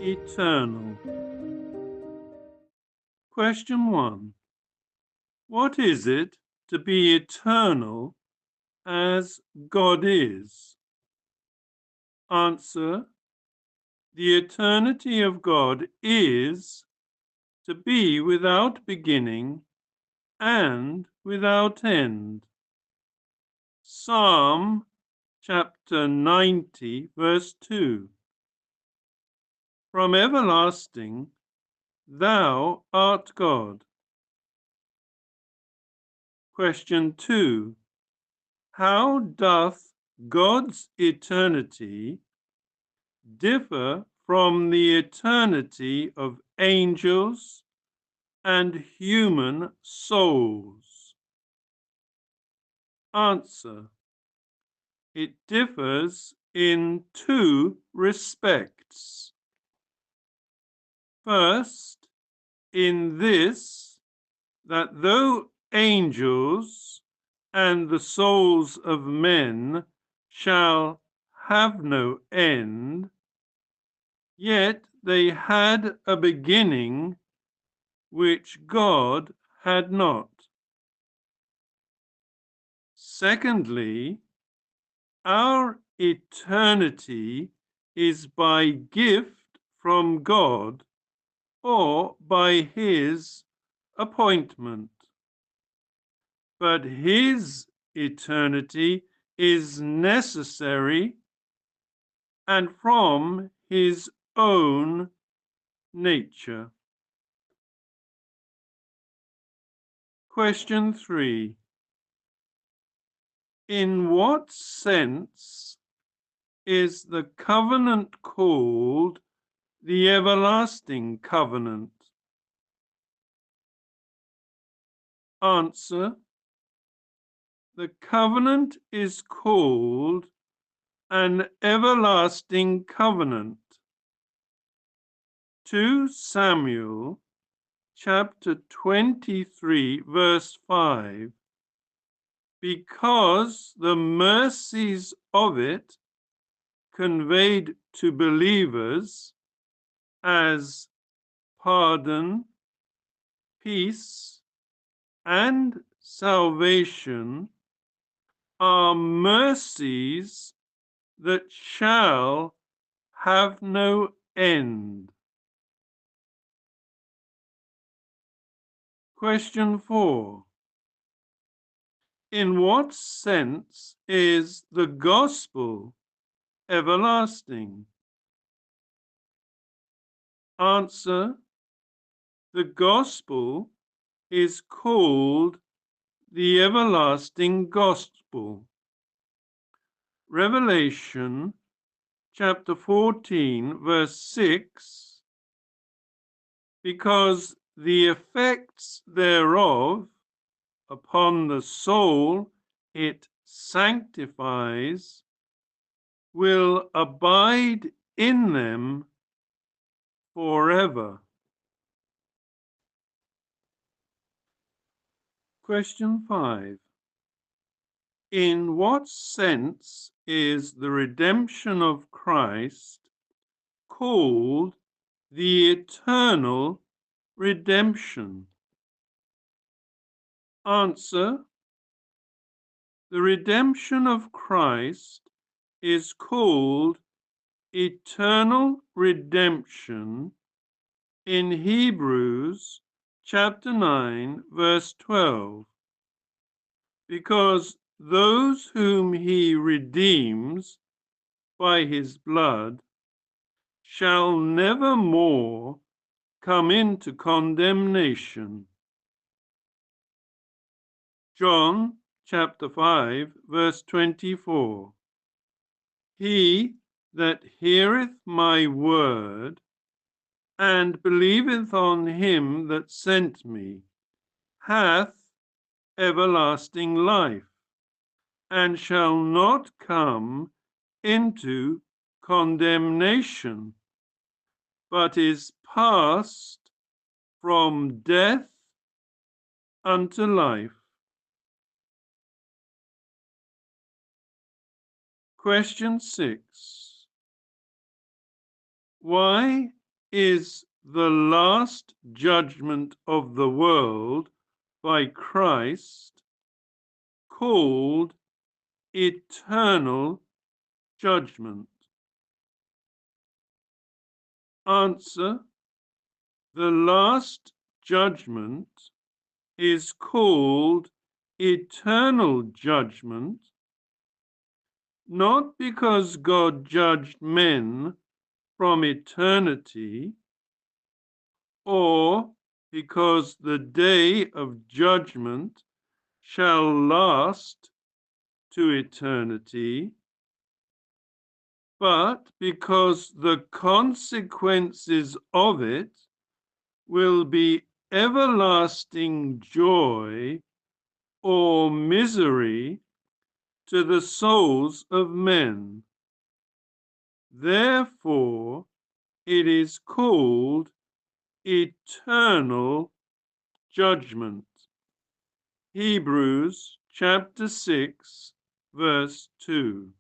Eternal. Question 1. What is it to be eternal as God is? Answer. The eternity of God is to be without beginning and without end. Psalm chapter 90, verse 2. From everlasting, thou art God. Question 2. How doth God's eternity differ from the eternity of angels and human souls? Answer. It differs in two respects. First, in this, that though angels and the souls of men shall have no end, yet they had a beginning which God had not. Secondly, our eternity is by gift from God or by his appointment. But his eternity is necessary and from his own nature. Question 3. In what sense is the covenant called the everlasting covenant? Answer. The covenant is called an everlasting covenant. 2 Samuel chapter 23, verse 5. Because the mercies of it conveyed to believers as pardon, peace, and salvation are mercies that shall have no end. Question 4. In what sense is the gospel everlasting? Answer. The gospel is called the everlasting gospel. Revelation chapter 14, verse 6, because the effects thereof upon the soul it sanctifies will abide in them forever. Question 5. In what sense is the redemption of Christ called the eternal redemption? Answer. The redemption of Christ is called eternal redemption in Hebrews chapter 9, verse 12, because those whom he redeems by his blood shall never more come into condemnation. John chapter 5, verse 24. He that heareth my word and believeth on him that sent me hath everlasting life, and shall not come into condemnation, but is passed from death unto life. Question 6. Why is the last judgment of the world by Christ called eternal judgment? Answer: the last judgment is called eternal judgment, not because God judged men from eternity, or because the day of judgment shall last to eternity, but because the consequences of it will be everlasting joy or misery to the souls of men. Therefore, it is called eternal judgment. Hebrews chapter 6, verse 2.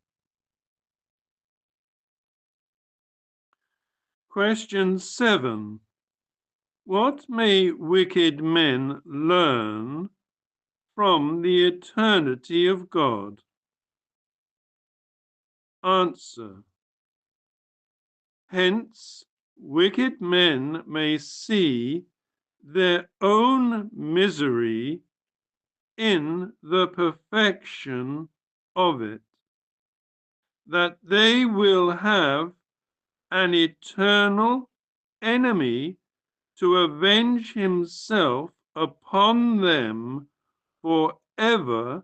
Question 7. What may wicked men learn from the eternity of God? Answer: hence, wicked men may see their own misery in the perfection of it, that they will have an eternal enemy to avenge himself upon them forever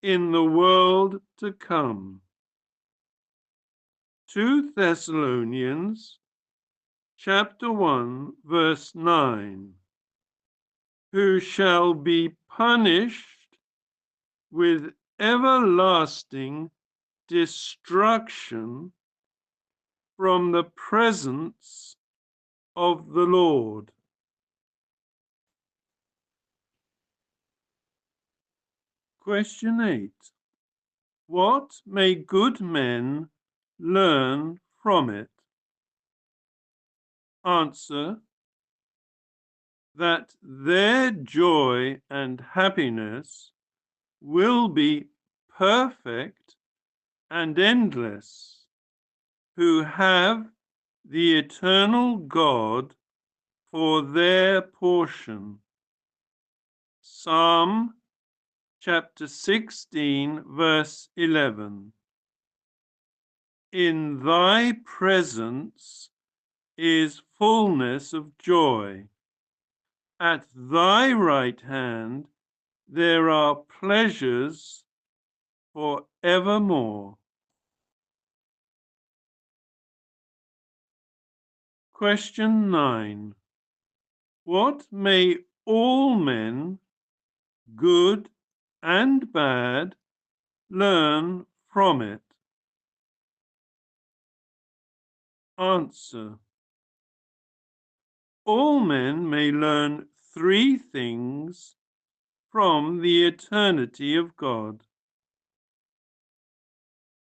in the world to come. 2 Thessalonians chapter 1, verse 9. Who shall be punished with everlasting destruction from the presence of the Lord. Question 8. What may good men learn from it? Answer: that their joy and happiness will be perfect and endless, who have the eternal God for their portion. Psalm chapter 16, verse 11. In thy presence is fullness of joy. At thy right hand there are pleasures for evermore. Question 9. What may all men, good and bad, learn from it? Answer: all men may learn three things from the eternity of God.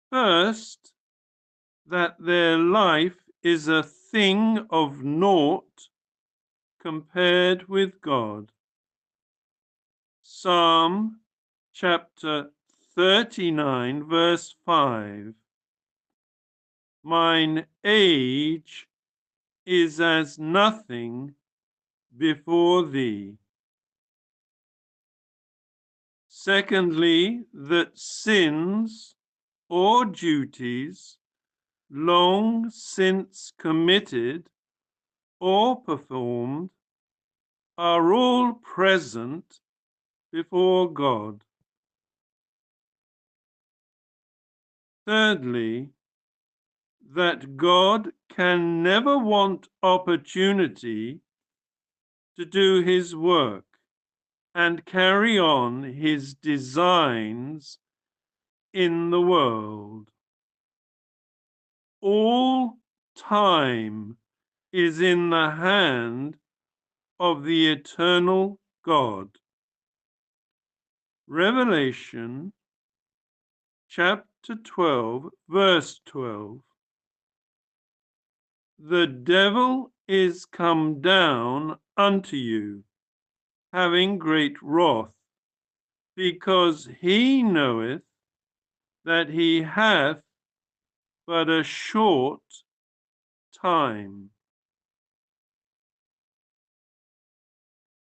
First, that their life is a thing of naught compared with God. Psalm chapter 39, verse 5. Mine age is as nothing before thee. Secondly, that sins or duties long since committed or performed are all present before God. Thirdly, that God can never want opportunity to do his work and carry on his designs in the world. All time is in the hand of the eternal God. Revelation chapter 12, verse 12. The devil is come down unto you, having great wrath, because he knoweth that he hath but a short time.